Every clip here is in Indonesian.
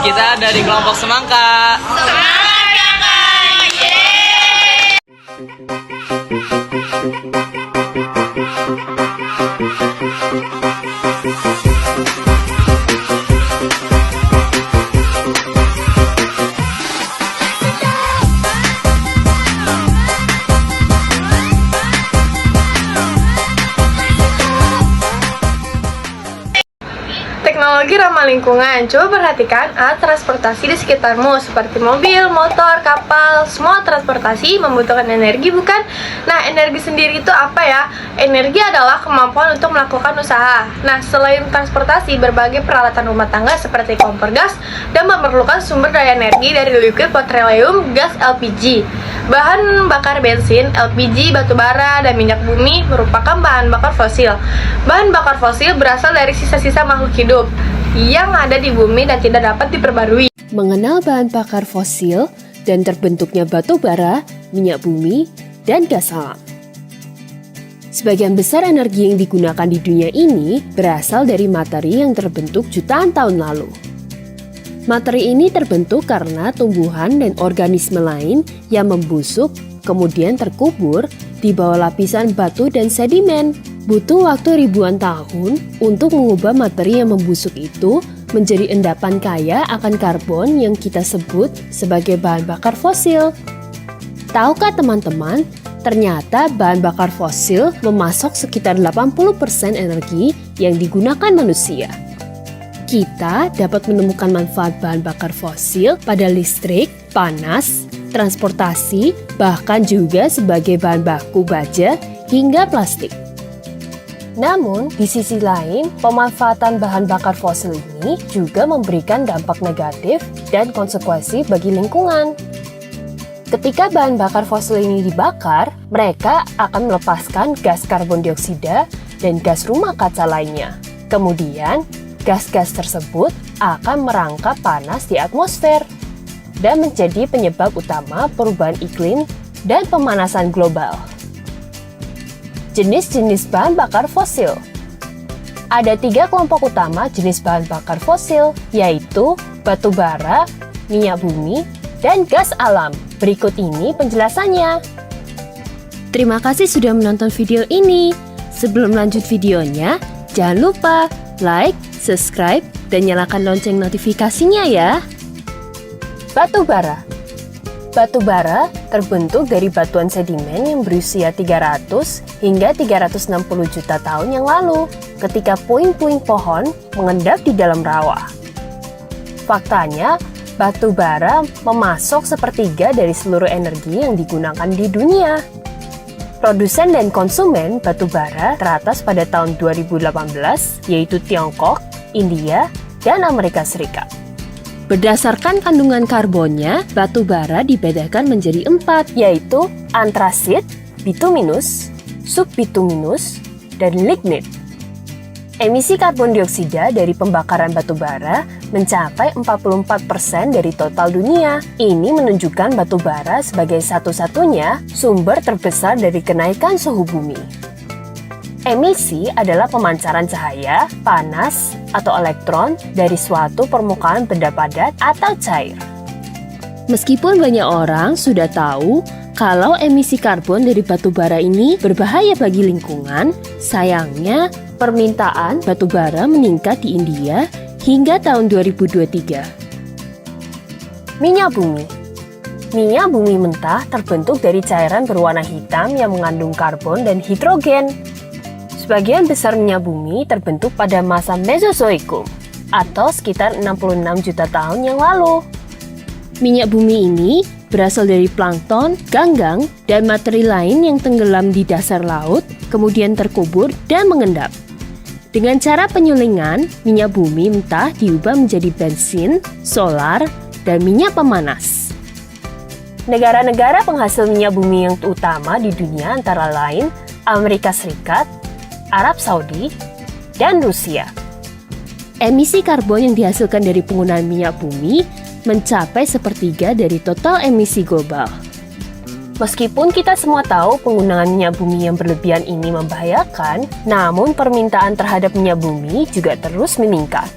Kita dari kelompok Semangka. Semangat kakak! Yeay! Teknologi ramah lingkungan. Coba perhatikan alat transportasi di sekitarmu seperti mobil, motor, kapal. Semua transportasi membutuhkan energi, bukan? Nah, energi sendiri itu apa ya? Energi adalah kemampuan untuk melakukan usaha. Nah, selain transportasi, berbagai peralatan rumah tangga seperti kompor gas dan memerlukan sumber daya energi dari liquid petroleum gas LPG. Bahan bakar bensin, LPG, batu bara, dan minyak bumi merupakan bahan bakar fosil. Bahan bakar fosil berasal dari sisa-sisa makhluk hidup yang ada di bumi dan tidak dapat diperbarui. Mengenal bahan bakar fosil dan terbentuknya batu bara, minyak bumi, dan gas alam. Sebagian besar energi yang digunakan di dunia ini berasal dari materi yang terbentuk jutaan tahun lalu. Materi ini terbentuk karena tumbuhan dan organisme lain yang membusuk, kemudian terkubur di bawah lapisan batu dan sedimen. Butuh waktu ribuan tahun untuk mengubah materi yang membusuk itu menjadi endapan kaya akan karbon yang kita sebut sebagai bahan bakar fosil. Tahukah teman-teman, ternyata bahan bakar fosil memasok sekitar 80% energi yang digunakan manusia. Kita dapat menemukan manfaat bahan bakar fosil pada listrik, panas, transportasi, bahkan juga sebagai bahan baku baja hingga plastik. Namun, di sisi lain, pemanfaatan bahan bakar fosil ini juga memberikan dampak negatif dan konsekuensi bagi lingkungan. Ketika bahan bakar fosil ini dibakar, mereka akan melepaskan gas karbon dioksida dan gas rumah kaca lainnya. Kemudian, gas-gas tersebut akan merangkap panas di atmosfer dan menjadi penyebab utama perubahan iklim dan pemanasan global. Jenis-jenis bahan bakar fosil. Ada 3 kelompok utama jenis bahan bakar fosil, yaitu batu bara, minyak bumi, dan gas alam. Berikut ini penjelasannya. Terima kasih sudah menonton video ini. Sebelum lanjut videonya, jangan lupa like, subscribe, dan nyalakan lonceng notifikasinya ya. Batu bara. Batu bara terbentuk dari batuan sedimen yang berusia 300 hingga 360 juta tahun yang lalu ketika puing-puing pohon mengendap di dalam rawa. Faktanya, batu bara memasok sepertiga dari seluruh energi yang digunakan di dunia. Produsen dan konsumen batu bara teratas pada tahun 2018 yaitu Tiongkok, India, dan Amerika Serikat. Berdasarkan kandungan karbonnya, batu bara dibedakan menjadi 4, yaitu antrasit, bituminus, subbituminus, dan lignit. Emisi karbon dioksida dari pembakaran batu bara mencapai 44% dari total dunia. Ini menunjukkan batu bara sebagai satu-satunya sumber terbesar dari kenaikan suhu bumi. Emisi adalah pemancaran cahaya, panas, atau elektron dari suatu permukaan benda padat atau cair. Meskipun banyak orang sudah tahu kalau emisi karbon dari batu bara ini berbahaya bagi lingkungan, sayangnya permintaan batu bara meningkat di India hingga tahun 2023. Minyak bumi. Minyak bumi mentah terbentuk dari cairan berwarna hitam yang mengandung karbon dan hidrogen. Sebagian besar minyak bumi terbentuk pada masa Mesozoikum atau sekitar 66 juta tahun yang lalu. Minyak bumi ini berasal dari plankton, ganggang, dan materi lain yang tenggelam di dasar laut, kemudian terkubur dan mengendap. Dengan cara penyulingan, minyak bumi mentah diubah menjadi bensin, solar, dan minyak pemanas. Negara-negara penghasil minyak bumi yang utama di dunia antara lain Amerika Serikat, Arab Saudi, dan Rusia. Emisi karbon yang dihasilkan dari penggunaan minyak bumi mencapai sepertiga dari total emisi global. Meskipun kita semua tahu penggunaan minyak bumi yang berlebihan ini membahayakan, namun permintaan terhadap minyak bumi juga terus meningkat.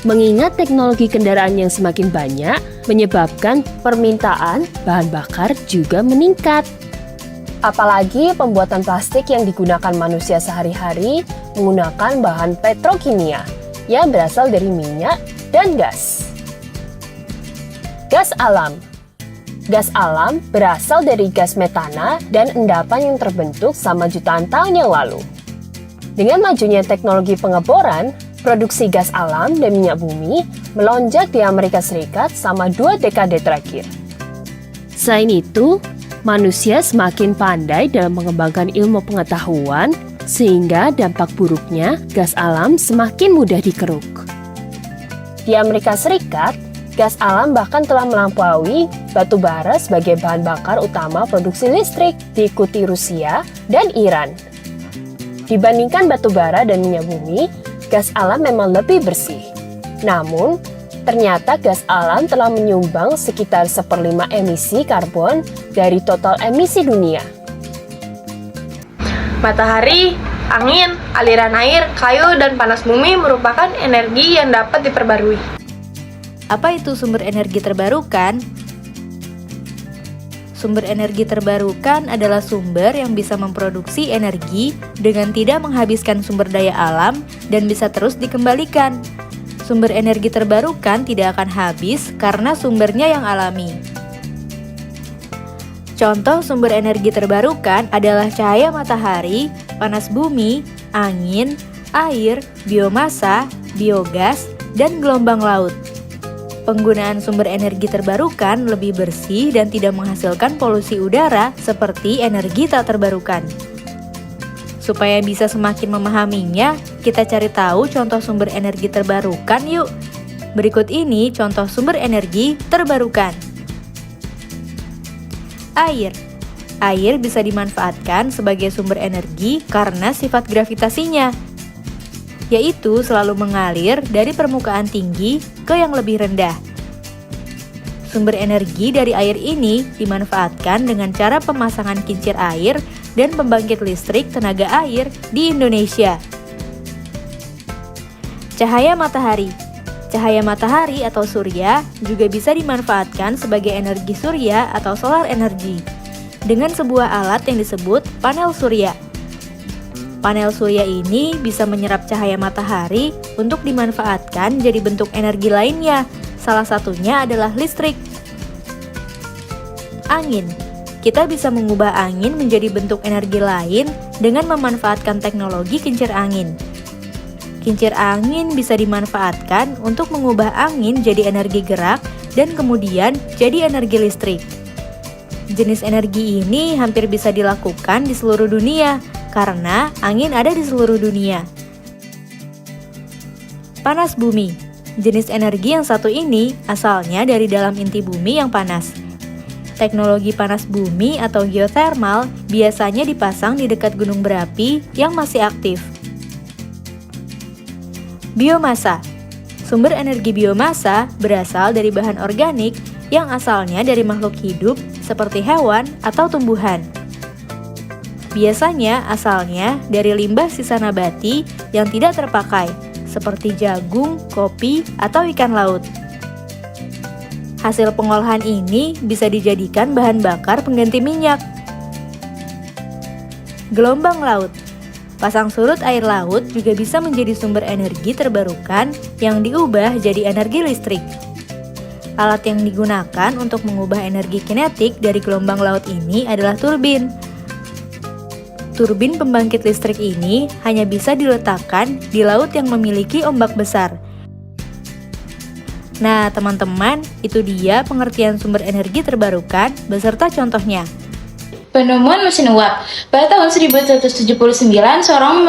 Mengingat teknologi kendaraan yang semakin banyak, menyebabkan permintaan bahan bakar juga meningkat. Apalagi pembuatan plastik yang digunakan manusia sehari-hari menggunakan bahan petrokimia yang berasal dari minyak dan gas. Gas alam. Gas alam berasal dari gas metana dan endapan yang terbentuk sama jutaan tahun yang lalu. Dengan majunya teknologi pengeboran, produksi gas alam dan minyak bumi melonjak di Amerika Serikat selama 2 dekade terakhir. Selain itu, manusia semakin pandai dalam mengembangkan ilmu pengetahuan, sehingga dampak buruknya gas alam semakin mudah dikeruk. Di Amerika Serikat, gas alam bahkan telah melampaui batu bara sebagai bahan bakar utama produksi listrik, diikuti Rusia dan Iran. Dibandingkan batu bara dan minyak bumi, gas alam memang lebih bersih. Namun, ternyata gas alam telah menyumbang sekitar 1/5 emisi karbon dari total emisi dunia. Matahari, angin, aliran air, kayu, dan panas bumi merupakan energi yang dapat diperbarui. Apa itu sumber energi terbarukan? Sumber energi terbarukan adalah sumber yang bisa memproduksi energi dengan tidak menghabiskan sumber daya alam dan bisa terus dikembalikan. Sumber energi terbarukan tidak akan habis karena sumbernya yang alami. Contoh sumber energi terbarukan adalah cahaya matahari, panas bumi, angin, air, biomasa, biogas, dan gelombang laut. Penggunaan sumber energi terbarukan lebih bersih dan tidak menghasilkan polusi udara seperti energi tak terbarukan. Supaya bisa semakin memahaminya, kita cari tahu contoh sumber energi terbarukan yuk. Berikut ini contoh sumber energi terbarukan. Air. Air bisa dimanfaatkan sebagai sumber energi karena sifat gravitasinya, yaitu selalu mengalir dari permukaan tinggi ke yang lebih rendah. Sumber energi dari air ini dimanfaatkan dengan cara pemasangan kincir air dan pembangkit listrik tenaga air di Indonesia. Cahaya matahari. Cahaya matahari atau surya juga bisa dimanfaatkan sebagai energi surya atau solar energy dengan sebuah alat yang disebut panel surya. Panel surya ini bisa menyerap cahaya matahari untuk dimanfaatkan jadi bentuk energi lainnya. Salah satunya adalah listrik. Angin. Kita bisa mengubah angin menjadi bentuk energi lain dengan memanfaatkan teknologi kincir angin. Kincir angin bisa dimanfaatkan untuk mengubah angin jadi energi gerak dan kemudian jadi energi listrik. Jenis energi ini hampir bisa dilakukan di seluruh dunia, karena angin ada di seluruh dunia. Panas bumi. Jenis energi yang satu ini asalnya dari dalam inti bumi yang panas. Teknologi panas bumi atau geothermal biasanya dipasang di dekat gunung berapi yang masih aktif. Biomasa. Sumber energi biomasa berasal dari bahan organik yang asalnya dari makhluk hidup seperti hewan atau tumbuhan. Biasanya asalnya dari limbah sisa nabati yang tidak terpakai, seperti jagung, kopi, atau ikan laut. Hasil pengolahan ini bisa dijadikan bahan bakar pengganti minyak. Gelombang laut. Pasang surut air laut juga bisa menjadi sumber energi terbarukan yang diubah jadi energi listrik. Alat yang digunakan untuk mengubah energi kinetik dari gelombang laut ini adalah turbin. Turbin pembangkit listrik ini hanya bisa diletakkan di laut yang memiliki ombak besar. Nah, teman-teman, itu dia pengertian sumber energi terbarukan beserta contohnya. Penemuan mesin uap. Pada tahun 1179, seorang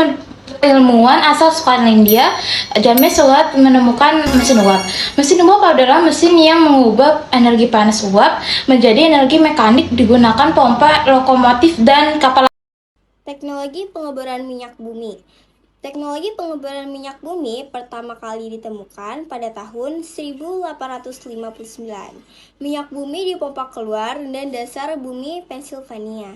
ilmuwan asal Skotlandia, James Watt, menemukan mesin uap. Mesin uap adalah mesin yang mengubah energi panas uap menjadi energi mekanik digunakan pompa, lokomotif, dan kapal. Teknologi pengeboran minyak bumi. Teknologi pengeboran minyak bumi pertama kali ditemukan pada tahun 1859. Minyak bumi dipompa keluar dari dasar bumi Pennsylvania.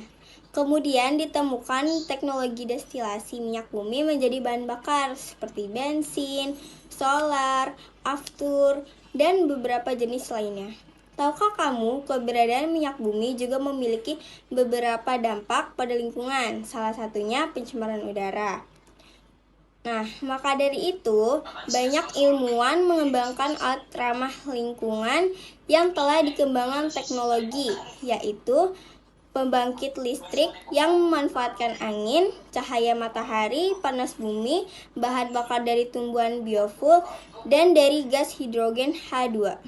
Kemudian ditemukan teknologi destilasi minyak bumi menjadi bahan bakar seperti bensin, solar, aftur, dan beberapa jenis lainnya. Tahukah kamu, keberadaan minyak bumi juga memiliki beberapa dampak pada lingkungan, salah satunya pencemaran udara. Nah, maka dari itu, banyak ilmuwan mengembangkan alat ramah lingkungan yang telah dikembangkan teknologi, yaitu pembangkit listrik yang memanfaatkan angin, cahaya matahari, panas bumi, bahan bakar dari tumbuhan biofuel, dan dari gas hidrogen H2.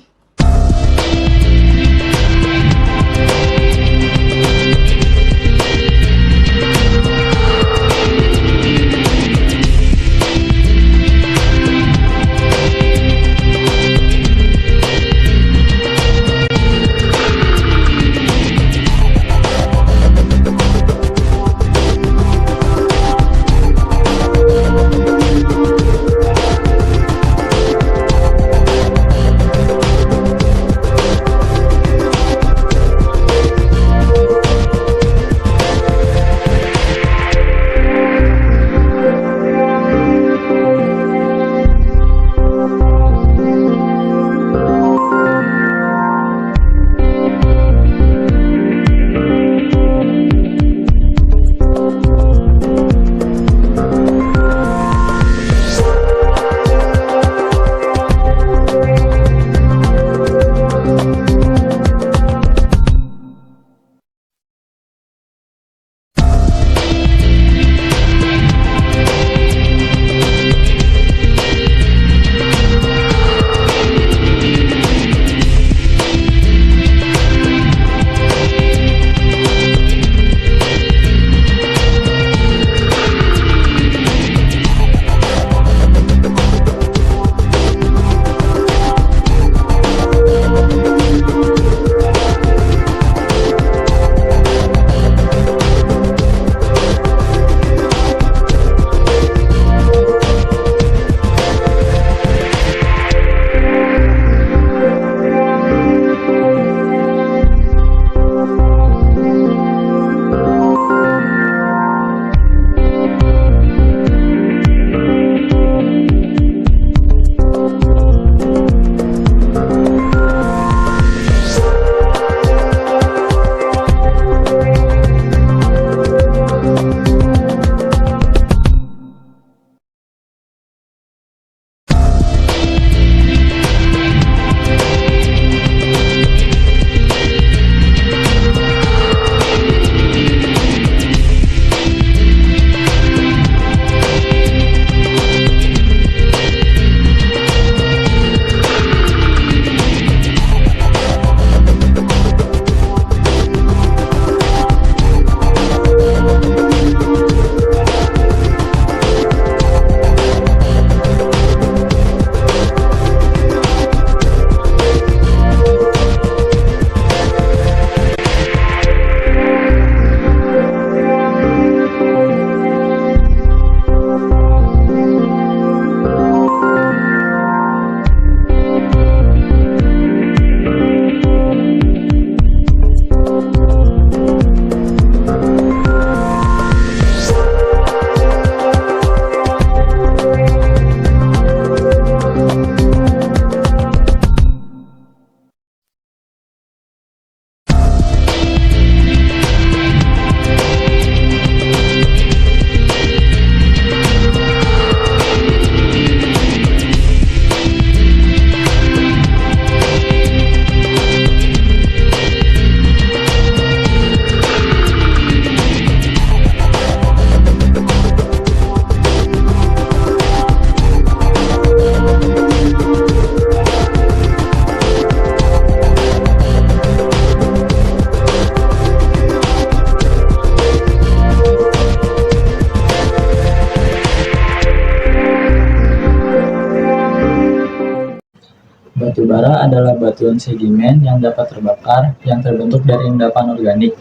Batu bara adalah batuan sedimen yang dapat terbakar yang terbentuk dari endapan organik.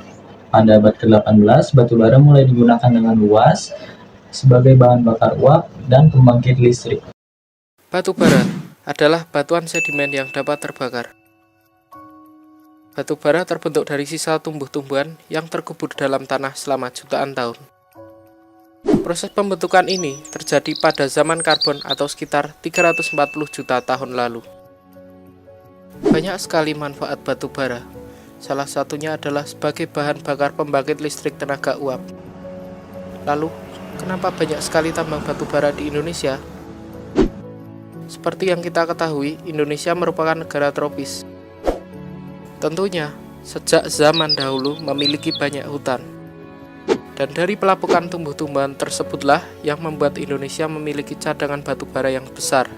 Pada abad ke-18, batu bara mulai digunakan dengan luas sebagai bahan bakar uap dan pembangkit listrik. Batu bara adalah batuan sedimen yang dapat terbakar. Batu bara terbentuk dari sisa tumbuh-tumbuhan yang terkubur dalam tanah selama jutaan tahun. Proses pembentukan ini terjadi pada zaman karbon atau sekitar 340 juta tahun lalu. Banyak sekali manfaat batu bara. Salah satunya adalah sebagai bahan bakar pembangkit listrik tenaga uap. Lalu, kenapa banyak sekali tambang batu bara di Indonesia? Seperti yang kita ketahui, Indonesia merupakan negara tropis. Tentunya, sejak zaman dahulu memiliki banyak hutan. Dan dari pelapukan tumbuh-tumbuhan tersebutlah yang membuat Indonesia memiliki cadangan batu bara yang besar.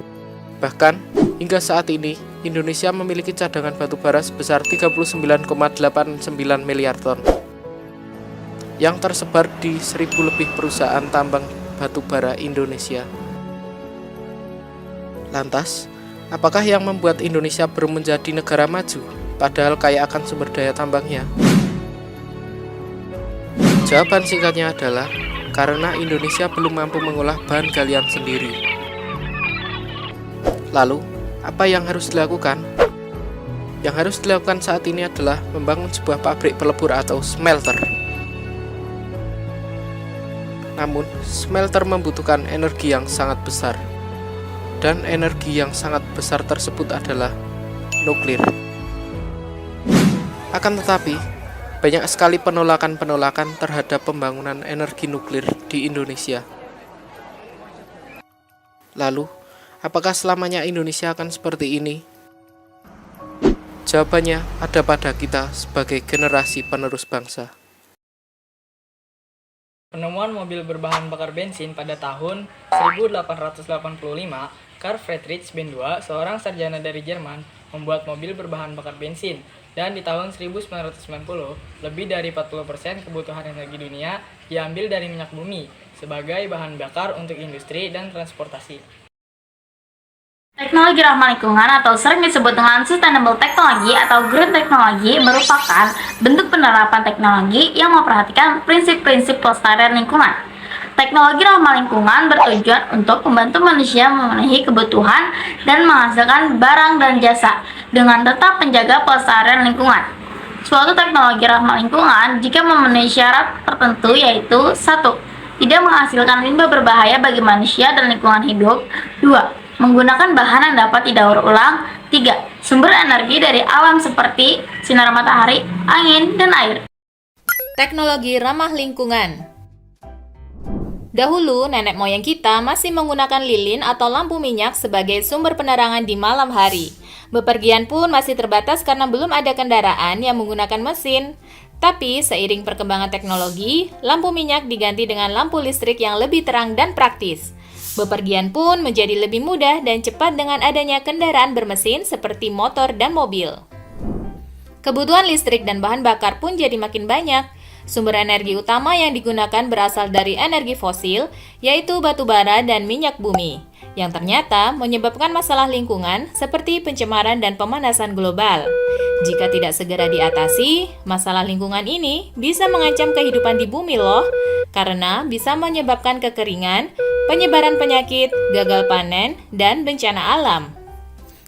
Bahkan, hingga saat ini, Indonesia memiliki cadangan batu bara sebesar 39,89 miliar ton yang tersebar di 1.000 lebih perusahaan tambang batu bara Indonesia. Lantas, apakah yang membuat Indonesia belum menjadi negara maju, padahal kaya akan sumber daya tambangnya? Jawaban singkatnya adalah karena Indonesia belum mampu mengolah bahan galian sendiri. Lalu, apa yang harus dilakukan? Yang harus dilakukan saat ini adalah membangun sebuah pabrik pelebur atau smelter. Namun, smelter membutuhkan energi yang sangat besar. Dan energi yang sangat besar tersebut adalah nuklir. Akan tetapi, banyak sekali penolakan-penolakan terhadap pembangunan energi nuklir di Indonesia. Lalu, apakah selamanya Indonesia akan seperti ini? Jawabannya ada pada kita sebagai generasi penerus bangsa. Penemuan mobil berbahan bakar bensin pada tahun 1885, Carl Friedrich Benz II, seorang sarjana dari Jerman, membuat mobil berbahan bakar bensin. Dan di tahun 1990, lebih dari 40% kebutuhan energi dunia diambil dari minyak bumi sebagai bahan bakar untuk industri dan transportasi. Teknologi ramah lingkungan atau sering disebut dengan sustainable technology atau green technology merupakan bentuk penerapan teknologi yang memperhatikan prinsip-prinsip pelestarian lingkungan. Teknologi ramah lingkungan bertujuan untuk membantu manusia memenuhi kebutuhan dan menghasilkan barang dan jasa dengan tetap menjaga pelestarian lingkungan. Suatu teknologi ramah lingkungan jika memenuhi syarat tertentu yaitu 1. Tidak menghasilkan limbah berbahaya bagi manusia dan lingkungan hidup. 2. Menggunakan bahan yang dapat didaur ulang. 3. Sumber energi dari alam seperti sinar matahari, angin, dan air. Teknologi ramah lingkungan. Dahulu, nenek moyang kita masih menggunakan lilin atau lampu minyak sebagai sumber penerangan di malam hari. Bepergian pun masih terbatas karena belum ada kendaraan yang menggunakan mesin. Tapi, seiring perkembangan teknologi, lampu minyak diganti dengan lampu listrik yang lebih terang dan praktis. Bepergian pun menjadi lebih mudah dan cepat dengan adanya kendaraan bermesin seperti motor dan mobil. Kebutuhan listrik dan bahan bakar pun jadi makin banyak. Sumber energi utama yang digunakan berasal dari energi fosil, yaitu batu bara dan minyak bumi, yang ternyata menyebabkan masalah lingkungan seperti pencemaran dan pemanasan global. Jika tidak segera diatasi, masalah lingkungan ini bisa mengancam kehidupan di bumi loh, karena bisa menyebabkan kekeringan, penyebaran penyakit, gagal panen, dan bencana alam.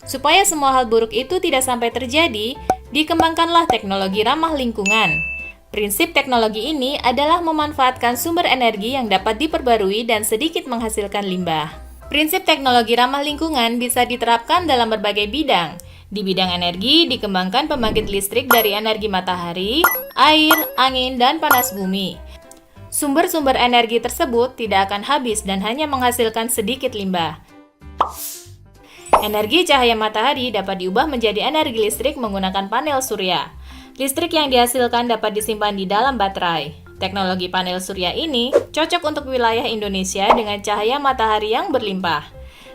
Supaya semua hal buruk itu tidak sampai terjadi, dikembangkanlah teknologi ramah lingkungan. Prinsip teknologi ini adalah memanfaatkan sumber energi yang dapat diperbarui dan sedikit menghasilkan limbah. Prinsip teknologi ramah lingkungan bisa diterapkan dalam berbagai bidang. Di bidang energi, dikembangkan pembangkit listrik dari energi matahari, air, angin, dan panas bumi. Sumber-sumber energi tersebut tidak akan habis dan hanya menghasilkan sedikit limbah. Energi cahaya matahari dapat diubah menjadi energi listrik menggunakan panel surya. Listrik yang dihasilkan dapat disimpan di dalam baterai. Teknologi panel surya ini cocok untuk wilayah Indonesia dengan cahaya matahari yang berlimpah.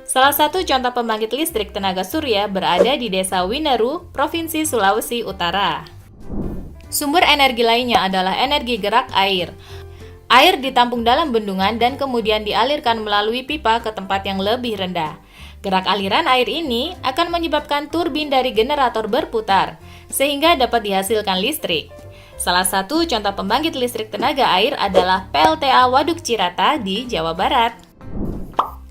Salah satu contoh pembangkit listrik tenaga surya berada di Desa Wineru, Provinsi Sulawesi Utara. Sumber energi lainnya adalah energi gerak air. Air ditampung dalam bendungan dan kemudian dialirkan melalui pipa ke tempat yang lebih rendah. Gerak aliran air ini akan menyebabkan turbin dari generator berputar, sehingga dapat dihasilkan listrik. Salah satu contoh pembangkit listrik tenaga air adalah PLTA Waduk Cirata di Jawa Barat.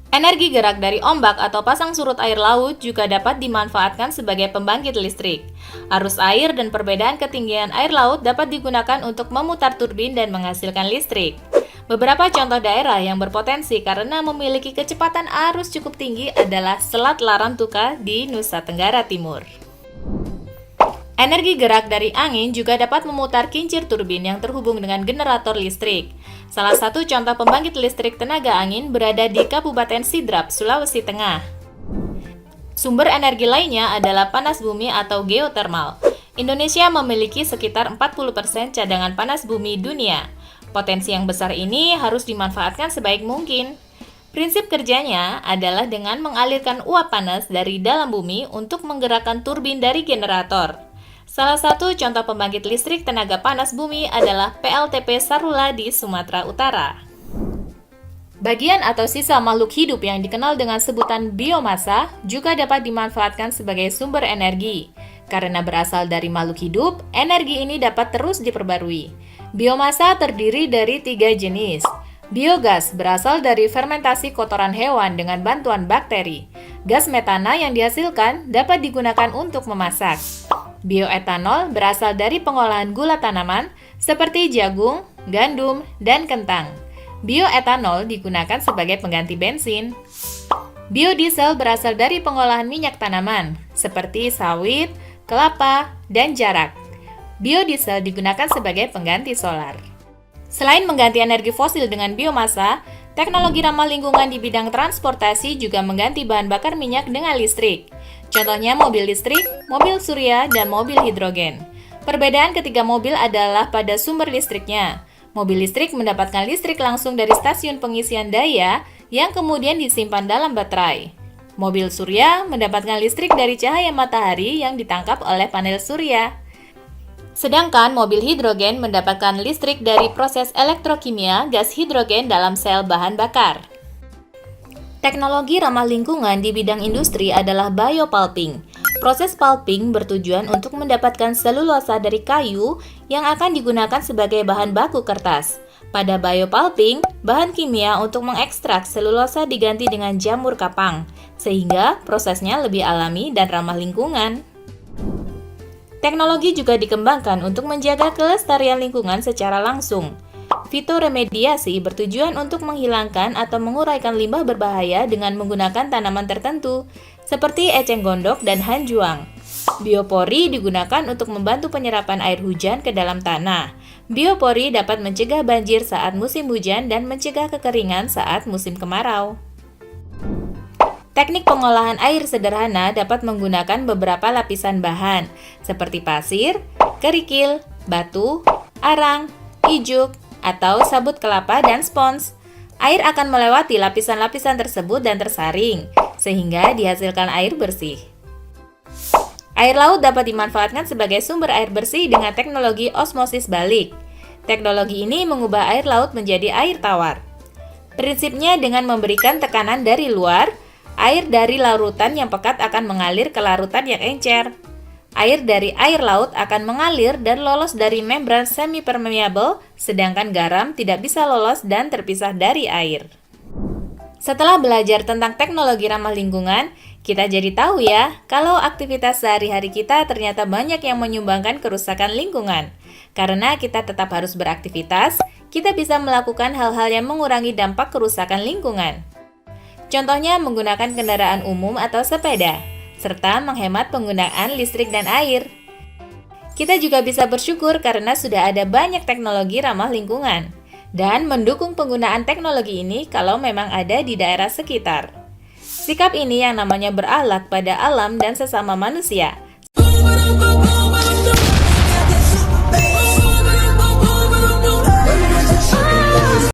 Energi gerak dari ombak atau pasang surut air laut juga dapat dimanfaatkan sebagai pembangkit listrik. Arus air dan perbedaan ketinggian air laut dapat digunakan untuk memutar turbin dan menghasilkan listrik. Beberapa contoh daerah yang berpotensi karena memiliki kecepatan arus cukup tinggi adalah Selat Larantuka di Nusa Tenggara Timur. Energi gerak dari angin juga dapat memutar kincir turbin yang terhubung dengan generator listrik. Salah satu contoh pembangkit listrik tenaga angin berada di Kabupaten Sidrap, Sulawesi Tengah. Sumber energi lainnya adalah panas bumi atau geotermal. Indonesia memiliki sekitar 40% cadangan panas bumi dunia. Potensi yang besar ini harus dimanfaatkan sebaik mungkin. Prinsip kerjanya adalah dengan mengalirkan uap panas dari dalam bumi untuk menggerakkan turbin dari generator. Salah satu contoh pembangkit listrik tenaga panas bumi adalah PLTP Sarula di Sumatera Utara. Bagian atau sisa makhluk hidup yang dikenal dengan sebutan biomasa juga dapat dimanfaatkan sebagai sumber energi. Karena berasal dari makhluk hidup, energi ini dapat terus diperbarui. Biomasa terdiri dari 3 jenis. Biogas berasal dari fermentasi kotoran hewan dengan bantuan bakteri. Gas metana yang dihasilkan dapat digunakan untuk memasak. Bioetanol berasal dari pengolahan gula tanaman seperti jagung, gandum, dan kentang. Bioetanol digunakan sebagai pengganti bensin. Biodiesel berasal dari pengolahan minyak tanaman seperti sawit, kelapa, dan jarak. Biodiesel digunakan sebagai pengganti solar. Selain mengganti energi fosil dengan biomasa, teknologi ramah lingkungan di bidang transportasi juga mengganti bahan bakar minyak dengan listrik. Contohnya mobil listrik, mobil surya, dan mobil hidrogen. Perbedaan ketiga mobil adalah pada sumber listriknya. Mobil listrik mendapatkan listrik langsung dari stasiun pengisian daya yang kemudian disimpan dalam baterai. Mobil surya mendapatkan listrik dari cahaya matahari yang ditangkap oleh panel surya. Sedangkan mobil hidrogen mendapatkan listrik dari proses elektrokimia gas hidrogen dalam sel bahan bakar. Teknologi ramah lingkungan di bidang industri adalah biopulping. Proses pulping bertujuan untuk mendapatkan selulosa dari kayu yang akan digunakan sebagai bahan baku kertas. Pada biopulping, bahan kimia untuk mengekstrak selulosa diganti dengan jamur kapang, sehingga prosesnya lebih alami dan ramah lingkungan. Teknologi juga dikembangkan untuk menjaga kelestarian lingkungan secara langsung. Fitoremediasi bertujuan untuk menghilangkan atau menguraikan limbah berbahaya dengan menggunakan tanaman tertentu, seperti eceng gondok dan hanjuang. Biopori digunakan untuk membantu penyerapan air hujan ke dalam tanah. Biopori dapat mencegah banjir saat musim hujan dan mencegah kekeringan saat musim kemarau. Teknik pengolahan air sederhana dapat menggunakan beberapa lapisan bahan, seperti pasir, kerikil, batu, arang, ijuk, atau sabut kelapa dan spons. Air akan melewati lapisan-lapisan tersebut dan tersaring, sehingga dihasilkan air bersih. Air laut dapat dimanfaatkan sebagai sumber air bersih dengan teknologi osmosis balik. Teknologi ini mengubah air laut menjadi air tawar. Prinsipnya dengan memberikan tekanan dari luar, air dari larutan yang pekat akan mengalir ke larutan yang encer. Air dari air laut akan mengalir dan lolos dari membran semi-permeable, sedangkan garam tidak bisa lolos dan terpisah dari air. Setelah belajar tentang teknologi ramah lingkungan, kita jadi tahu ya, kalau aktivitas sehari-hari kita ternyata banyak yang menyumbangkan kerusakan lingkungan. Karena kita tetap harus beraktivitas, kita bisa melakukan hal-hal yang mengurangi dampak kerusakan lingkungan. Contohnya menggunakan kendaraan umum atau sepeda, serta menghemat penggunaan listrik dan air. Kita juga bisa bersyukur karena sudah ada banyak teknologi ramah lingkungan, dan mendukung penggunaan teknologi ini kalau memang ada di daerah sekitar. Sikap ini yang namanya berakhlak pada alam dan sesama manusia,